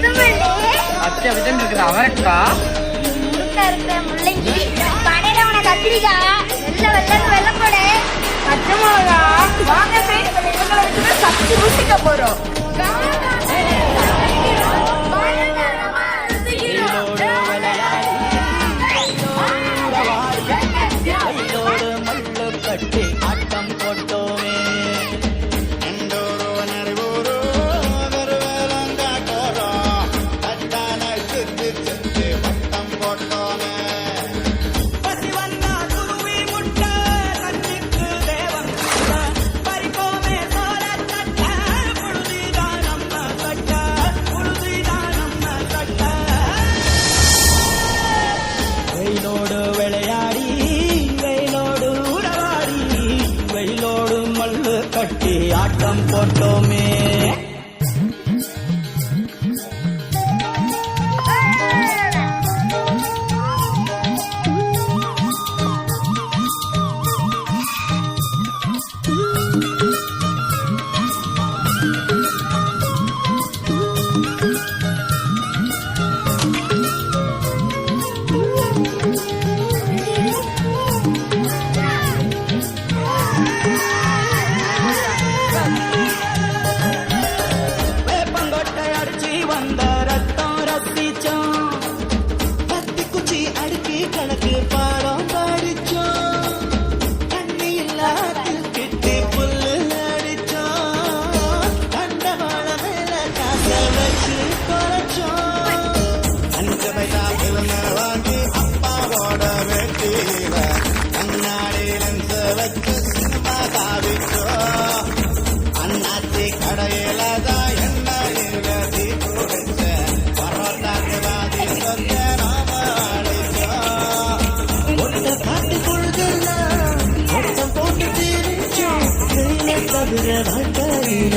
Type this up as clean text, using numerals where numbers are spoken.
அச்சா விதம் இருக்குது அவரக்கா முள்ளங்கி கடையில உன கத்திரிக்காய் வெள்ளப்போடு பச்சை மிளகா வாங்க இவங்களை வச்சுட்டு சப்ஜி ருசிக்க போறோம். ஆட்டம் போட்டோமே வெயிலோடு விளையாடி வெயிலோடு உறவாடி வெயிலோடு மல்லு கட்டி ஆட்டம் போட்டோமே. வாழ்க்கையில